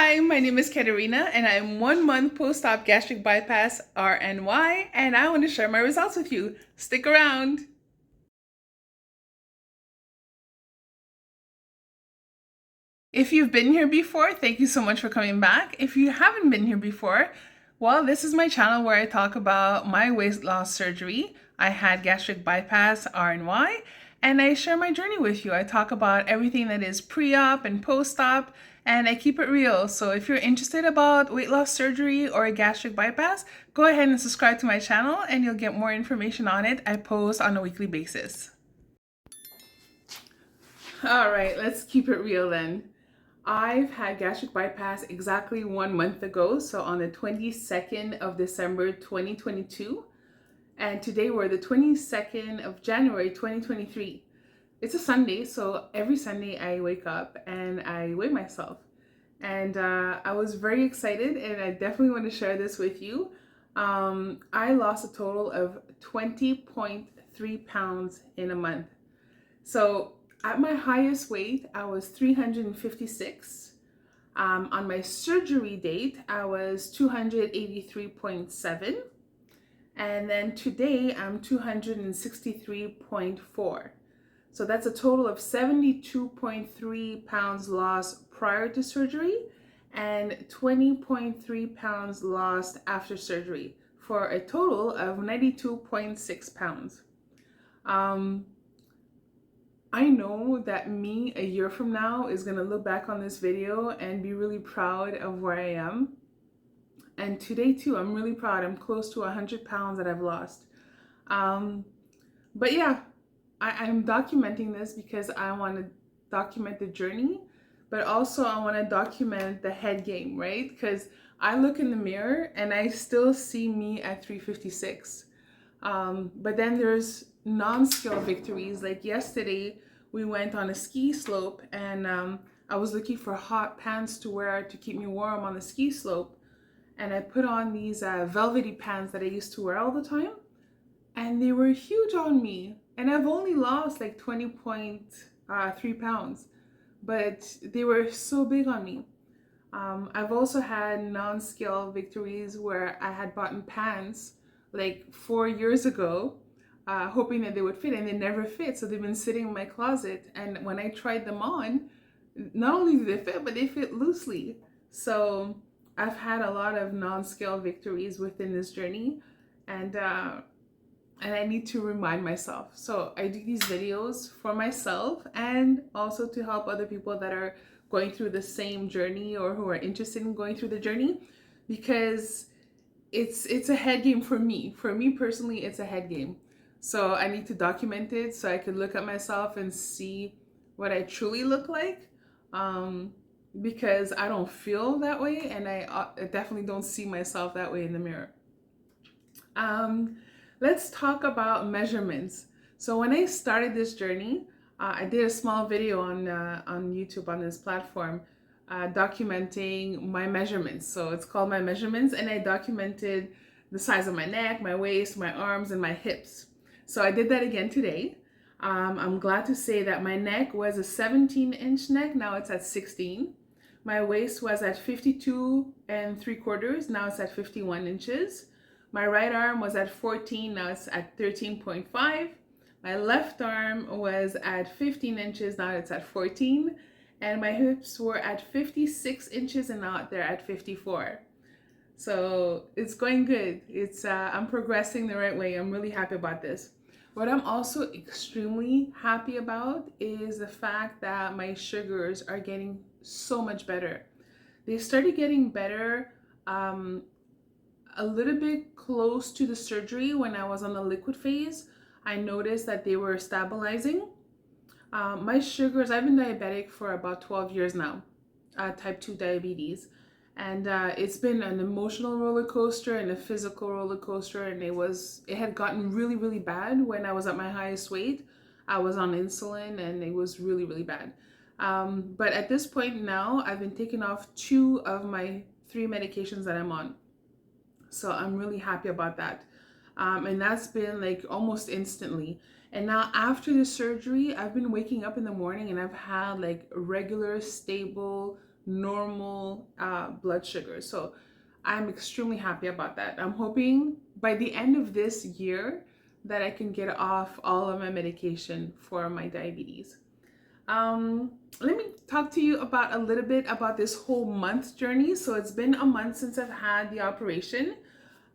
Hi, my name is Katerina, and I'm 1 month post-op gastric bypass RNY, and I want to share my results with you. Stick around. If you've been here before, thank you so much for coming back. If you haven't been here before, well, this is my channel where I talk about my weight loss surgery. I had gastric bypass RNY, and I share my journey with you. I talk about everything that is pre-op and post-op, and I keep it real. So if you're interested about weight loss surgery or a gastric bypass, go ahead and subscribe to my channel and you'll get more information on it. I post on a weekly basis. All right, let's keep it real then. I've had gastric bypass exactly 1 month ago, so on the 22nd of December 2022. And today we're the 22nd of January 2023. It's a Sunday, so every Sunday I wake up and I weigh myself. And I was very excited, and I definitely want to share this with you. I lost a total of 20.3 pounds in a month. So at my highest weight, I was 356. On my surgery date, I was 283.7. And then today, I'm 263.4. So that's a total of 72.3 pounds lost prior to surgery and 20.3 pounds lost after surgery for a total of 92.6 pounds. I know that me a year from now is going to look back on this video and be really proud of where I am. And today too, I'm really proud. I'm close to 100 pounds that I've lost. But yeah, I'm documenting this because I want to document the journey, but also I want to document the head game, right? Because I look in the mirror and I still see me at 356. But then there's non-scale victories. Like yesterday, we went on a ski slope and I was looking for hot pants to wear to keep me warm on the ski slope. And I put on these velvety pants that I used to wear all the time. And they were huge on me. And I've only lost like 20.3 pounds. But they were so big on me. I've also had non-scale victories where I had bought pants like 4 years ago, hoping that they would fit, and they never fit. So they've been sitting in my closet. And when I tried them on, not only do they fit, but they fit loosely. So I've had a lot of non-scale victories within this journey, and I need to remind myself. So I do these videos for myself and also to help other people that are going through the same journey or who are interested in going through the journey, because it's a head game for me. For me personally, it's a head game. So I need to document it so I can look at myself and see what I truly look like. Because I don't feel that way, and I definitely don't see myself that way in the mirror. Let's talk about measurements. So when I started this journey, I did a small video on YouTube on this platform documenting my measurements. So it's called My Measurements, and I documented the size of my neck, my waist, my arms, and my hips. So I did that again today. I'm glad to say that my neck was a 17-inch neck. Now it's at 16. My waist was at 52 3/4. Now it's at 51 inches. My right arm was at 14. Now it's at 13.5. My left arm was at 15 inches. Now it's at 14. And my hips were at 56 inches, and now they're at 54. So it's going good. I'm progressing the right way. I'm really happy about this. What I'm also extremely happy about is the fact that my sugars are getting so much better. They started getting better a little bit close to the surgery. When I was on the liquid phase, I noticed that they were stabilizing. My sugars, I've been diabetic for about 12 years now, type 2 diabetes. And it's been an emotional roller coaster and a physical roller coaster. And it had gotten really, really bad when I was at my highest weight. I was on insulin and it was really, really bad. But at this point now, I've been taking off 2 of my 3 medications that I'm on. So I'm really happy about that. And that's been like almost instantly. And now after the surgery, I've been waking up in the morning and I've had like regular, stable, normal blood sugar. So I'm extremely happy about that. I'm hoping by the end of this year that I can get off all of my medication for my diabetes. Let me talk to you about a little bit about this whole month journey. So it's been a month since I've had the operation.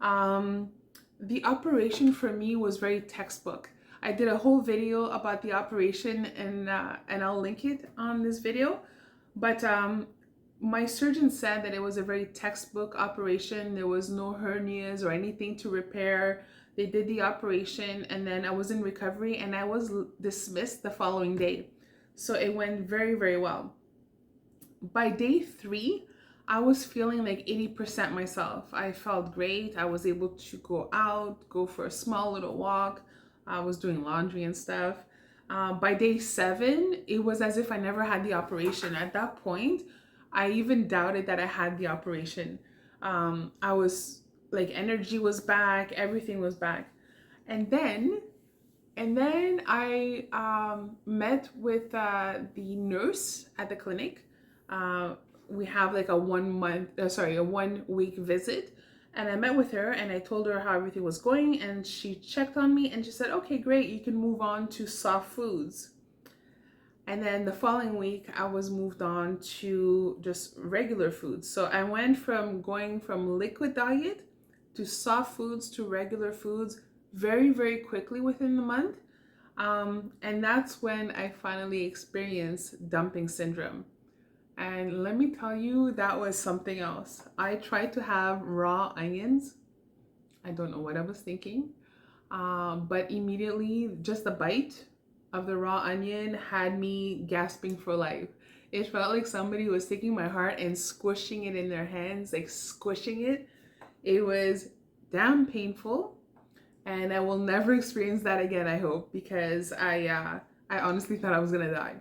The operation for me was very textbook. I did a whole video about the operation, and I'll link it on this video. But my surgeon said that it was a very textbook operation. There was no hernias or anything to repair. They did the operation, and then I was in recovery, and I was dismissed the following day. So it went very, very well. By day 3, I was feeling like 80% myself. I felt great. I was able to go out, go for a small little walk. I was doing laundry and stuff. By day 7, it was as if I never had the operation. At that point, I even doubted that I had the operation. I was like, energy was back, everything was back. And then I met with the nurse at the clinic. We have like a 1 week visit, and I met with her and I told her how everything was going, and she checked on me and she said, okay, great, you can move on to soft foods. And then the following week I was moved on to just regular foods. So I went from going from liquid diet to soft foods to regular foods very, very quickly within the month. And that's when I finally experienced dumping syndrome. And let me tell you, that was something else. I tried to have raw onions. I don't know what I was thinking, but immediately just the bite of the raw onion had me gasping for life. It felt like somebody was taking my heart and squishing it in their hands, like squishing it. It was damn painful, and I will never experience that again, I hope, because I honestly thought I was gonna die.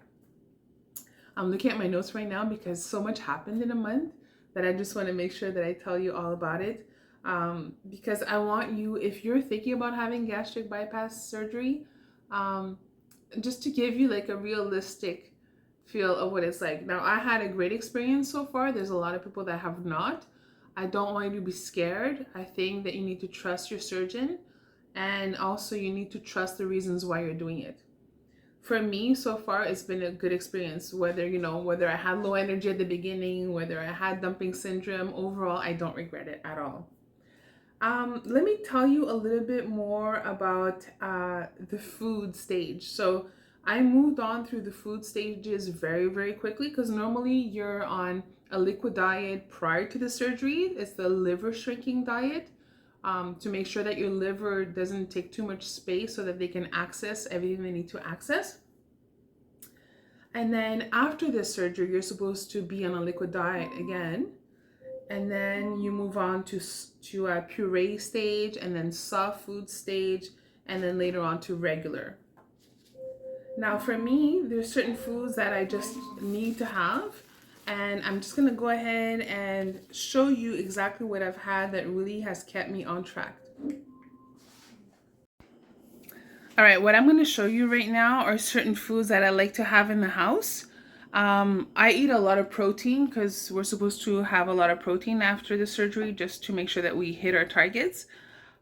I'm looking at my notes right now because so much happened in a month that I just want to make sure that I tell you all about it. Because I want you, if you're thinking about having gastric bypass surgery, just to give you like a realistic feel of what it's like. Now, I had a great experience so far. There's a lot of people that have not. I don't want you to be scared. I think that you need to trust your surgeon, and also you need to trust the reasons why you're doing it. For me, so far, it's been a good experience. Whether I had low energy at the beginning, whether I had dumping syndrome, overall, I don't regret it at all. Let me tell you a little bit more about the food stage. So I moved on through the food stages very, very quickly, because normally you're on a liquid diet prior to the surgery. It's the liver shrinking diet. To make sure that your liver doesn't take too much space so that they can access everything they need to access. And then after this surgery, you're supposed to be on a liquid diet again. And then you move on to a puree stage, and then soft food stage, and then later on to regular. Now for me, there's certain foods that I just need to have. And I'm just going to go ahead and show you exactly what I've had that really has kept me on track. All right, what I'm going to show you right now are certain foods that I like to have in the house. I eat a lot of protein because we're supposed to have a lot of protein after the surgery just to make sure that we hit our targets.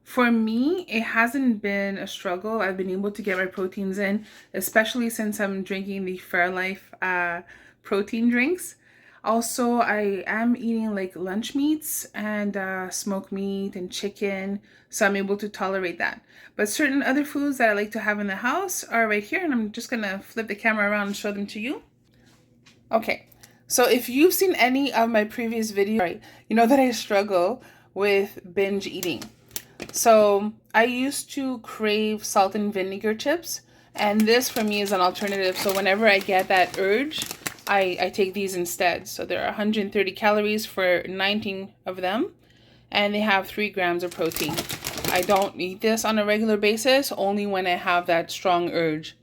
For me, it hasn't been a struggle. I've been able to get my proteins in, especially since I'm drinking the Fairlife protein drinks. Also, I am eating like lunch meats and smoked meat and chicken, so I'm able to tolerate that. But certain other foods that I like to have in the house are right here, and I'm just gonna flip the camera around and show them to you. Okay, so if you've seen any of my previous videos, you know that I struggle with binge eating. So I used to crave salt and vinegar chips, and this for me is an alternative. So whenever I get that urge, I take these instead. So there are 130 calories for 19 of them, and they have 3 grams of protein. I don't eat this on a regular basis, only when I have that strong urge.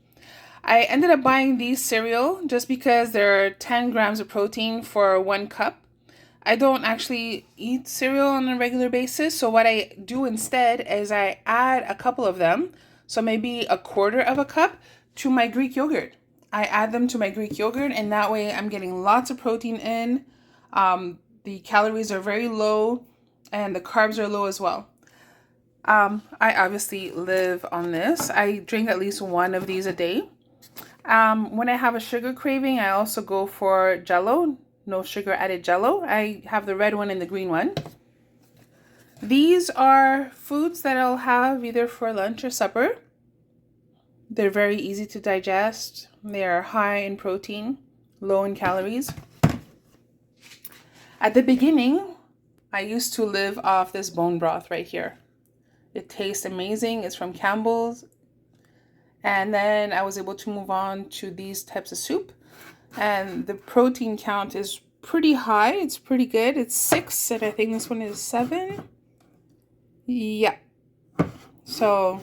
I ended up buying these cereal just because there are 10 grams of protein for 1 cup. I don't actually eat cereal on a regular basis, so what I do instead is I add a couple of them, so maybe a quarter of a cup, to my Greek yogurt. I add them to my Greek yogurt, and that way I'm getting lots of protein in. The calories are very low and the carbs are low as well. I obviously live on this. I drink at least one of these a day. When I have a sugar craving, I also go for Jello, no sugar added Jello. I have the red one and the green one. These are foods that I'll have either for lunch or supper. They're very easy to digest. They are high in protein, low in calories. At the beginning, I used to live off this bone broth right here. It tastes amazing. It's from Campbell's. And then I was able to move on to these types of soup. And the protein count is pretty high. It's pretty good. It's 6, and I think this one is 7. Yeah. So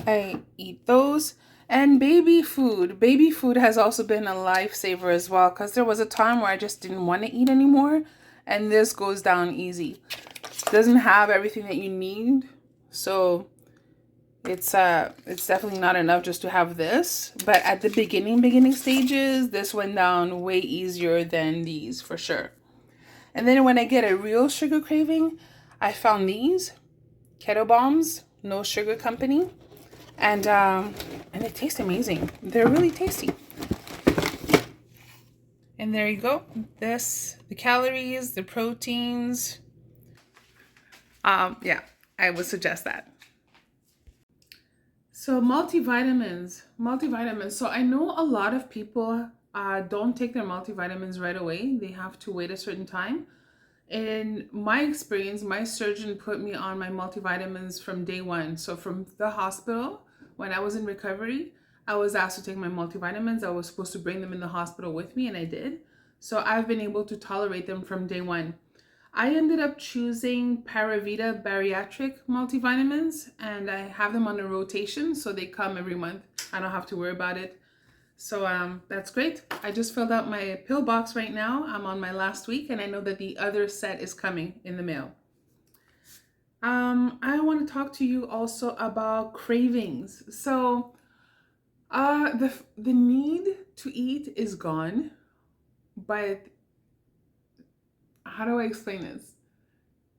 I eat those. And baby food. Baby food has also been a lifesaver as well, because there was a time where I just didn't want to eat anymore. And this goes down easy. It doesn't have everything that you need. So it's definitely not enough just to have this. But at the beginning stages, this went down way easier than these for sure. And then when I get a real sugar craving, I found these Keto Bombs, no sugar company. And they taste amazing. They're really tasty. And there you go. The calories, the proteins. Yeah, I would suggest that. So multivitamins. So I know a lot of people don't take their multivitamins right away. They have to wait a certain time. In my experience, my surgeon put me on my multivitamins from day one. So from the hospital, when I was in recovery, I was asked to take my multivitamins. I was supposed to bring them in the hospital with me, and I did. So I've been able to tolerate them from day one. I ended up choosing Paravita Bariatric Multivitamins, and I have them on a rotation, so they come every month. I don't have to worry about it. So that's great. I just filled out my pill box right now. I'm on my last week, and I know that the other set is coming in the mail. I want to talk to you also about cravings. So the need to eat is gone, but how do I explain this?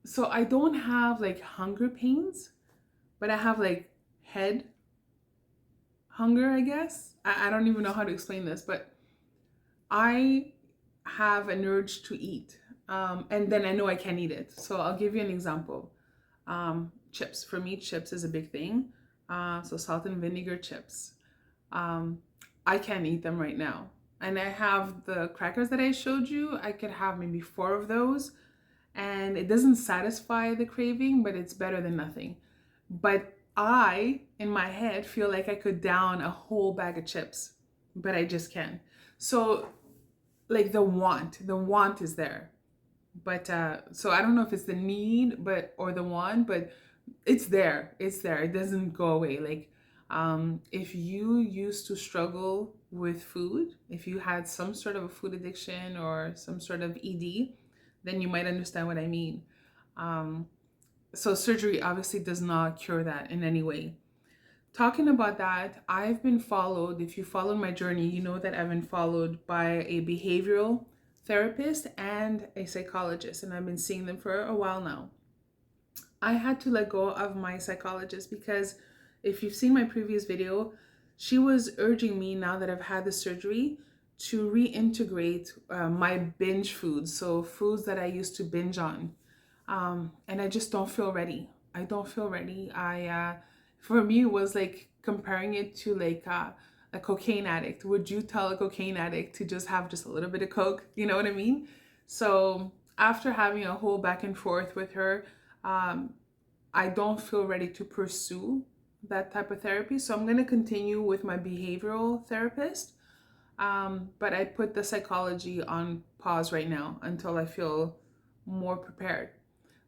So I don't have like hunger pains, but I have like head hunger, I guess. I don't even know how to explain this, but I have an urge to eat. And then I know I can't eat it. So I'll give you an example. Chips. For me, chips is a big thing. So salt and vinegar chips. I can't eat them right now. And I have the crackers that I showed you. I could have maybe 4 of those. And it doesn't satisfy the craving, but it's better than nothing. But I, in my head, feel like I could down a whole bag of chips, but I just can't. So like the want is there. But so I don't know if it's the need or the want, but it's there. It doesn't go away. Like if you used to struggle with food, if you had some sort of a food addiction or some sort of ED, then you might understand what I mean. So surgery obviously does not cure that in any way. Talking about that, I've been followed. If you follow my journey, you know that I've been followed by a behavioral therapist and a psychologist, and I've been seeing them for a while now. I had to let go of my psychologist because if you've seen my previous video, she was urging me, now that I've had the surgery, to reintegrate my binge foods. So foods that I used to binge on. And I just don't feel ready. I don't feel ready. For me, it was like comparing it to like a cocaine addict. Would you tell a cocaine addict to just have just a little bit of coke? You know what I mean? So after having a whole back and forth with her, I don't feel ready to pursue that type of therapy. So I'm going to continue with my behavioral therapist. But I put the psychology on pause right now until I feel more prepared.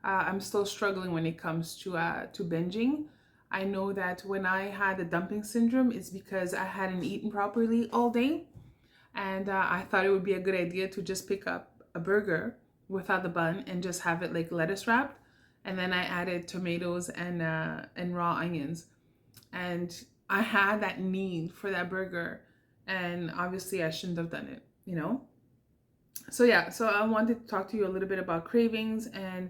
I'm still struggling when it comes to binging. I know that when I had the dumping syndrome, it's because I hadn't eaten properly all day. And I thought it would be a good idea to just pick up a burger without the bun and just have it like lettuce wrapped. And then I added tomatoes and raw onions. And I had that need for that burger. And obviously I shouldn't have done it, you know? So yeah, so I wanted to talk to you a little bit about cravings and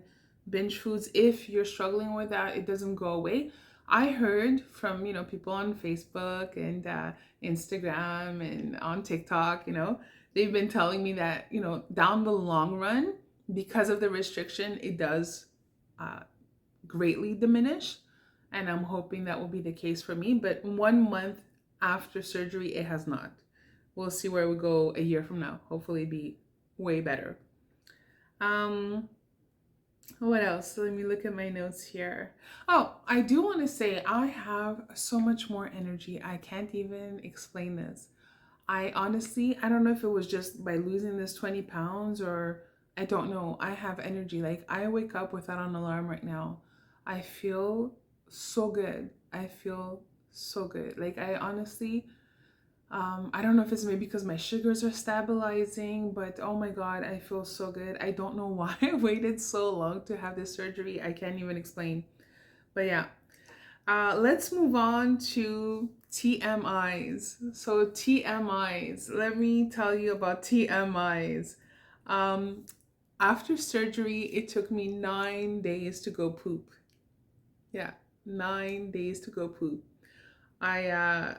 binge foods. If you're struggling with that, it doesn't go away. I heard from, people on Facebook and Instagram and on TikTok, they've been telling me that, down the long run, because of the restriction, it does uh, greatly diminish. And I'm hoping that will be the case for me. But 1 month after surgery, it has not. We'll see where we go a year from now. Hopefully, be way better. Um, what else? Let me look at my notes here. Oh, I do want to say I have so much more energy. I can't even explain this. I honestly, I don't know if it was just by losing this 20 pounds or I don't know. I have energy. Like I wake up without an alarm right now. I feel so good. I feel so good. Like I honestly, I don't know if it's maybe because my sugars are stabilizing, but oh my God, I feel so good. I don't know why I waited so long to have this surgery. I can't even explain. But yeah, let's move on to TMIs. So TMIs, let me tell you about TMIs. Um, After surgery, it took me 9 days to go poop. Yeah, 9 days to go poop. I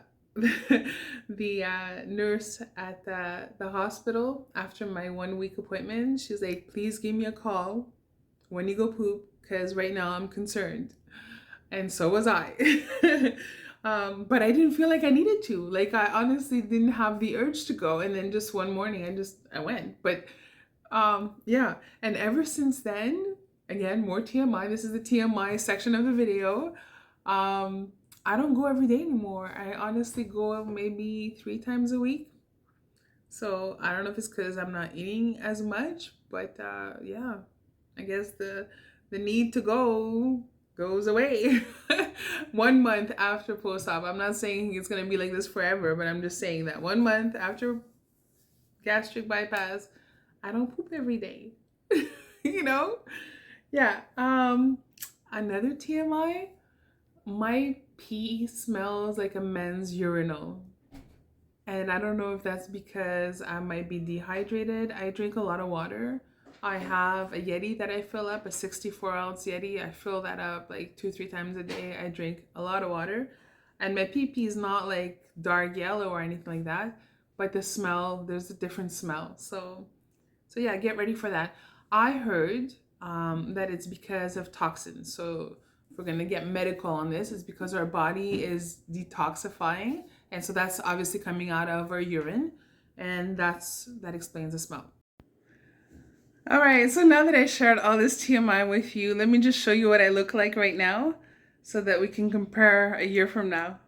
the nurse at the hospital after my 1 week appointment, she's like, please give me a call when you go poop because right now I'm concerned. And so was I. But I didn't feel like I needed to. Like I honestly didn't have the urge to go. And then just one morning I went. But yeah. And ever since then, again, more TMI. This is the TMI section of the video. I don't go every day anymore. I honestly go maybe 3 times a week. So I don't know if it's because I'm not eating as much, but yeah, I guess the need to go goes away 1 month after post-op. I'm not saying it's gonna be like this forever, but I'm just saying that 1 month after gastric bypass, I don't poop every day. you know? Yeah. Another TMI, my pee smells like a men's urinal. And I don't know if that's because I might be dehydrated. I drink a lot of water. I have a Yeti that I fill up, a 64-ounce Yeti. I fill that up like 2-3 times a day. I drink a lot of water. And my pee is not like dark yellow or anything like that, but the smell, there's a different smell. So yeah, get ready for that. I heard that it's because of toxins. So if we're gonna get medical on this, it's because our body is detoxifying, and so that's obviously coming out of our urine, and that explains the smell. All right, so now that I shared all this TMI with you, let me just show you what I look like right now, so that we can compare a year from now.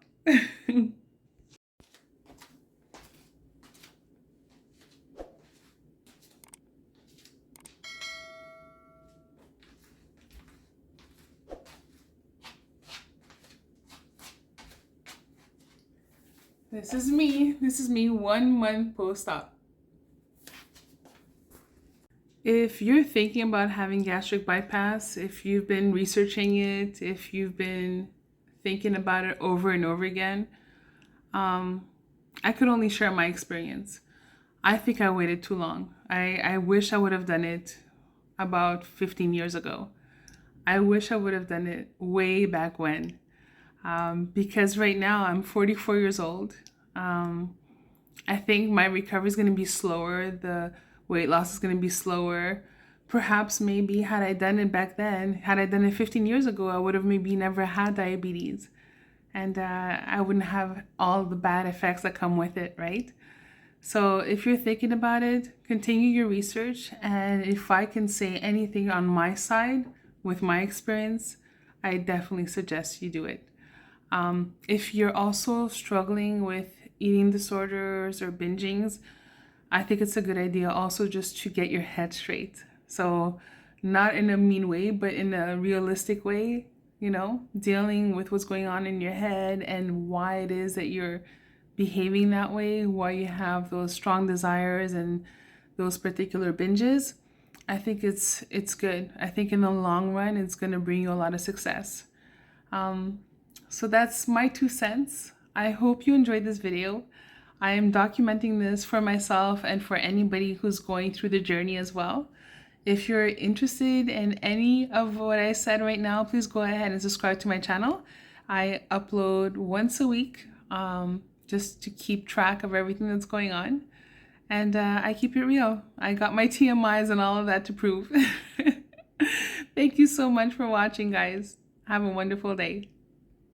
This is me. This is me 1 month post-op. If you're thinking about having gastric bypass, if you've been researching it, if you've been thinking about it over and over again, I could only share my experience. I think I waited too long. I wish I would have done it about 15 years ago. I wish I would have done it way back when. Because right now I'm 44 years old. I think my recovery is going to be slower. The weight loss is going to be slower. Perhaps maybe had I done it back then, had I done it 15 years ago, I would have maybe never had diabetes. And I wouldn't have all the bad effects that come with it, right? So if you're thinking about it, continue your research. And if I can say anything on my side with my experience, I definitely suggest you do it. If you're also struggling with eating disorders or bingings, I think it's a good idea also just to get your head straight. So not in a mean way, but in a realistic way, dealing with what's going on in your head and why it is that you're behaving that way, why you have those strong desires and those particular binges. I think it's good. I think in the long run, it's going to bring you a lot of success. So that's my 2 cents. I hope you enjoyed this video. I am documenting this for myself and for anybody who's going through the journey as well. If you're interested in any of what I said right now, please go ahead and subscribe to my channel. I upload once a week just to keep track of everything that's going on. And I keep it real. I got my TMIs and all of that to prove. Thank you so much for watching, guys. Have a wonderful day.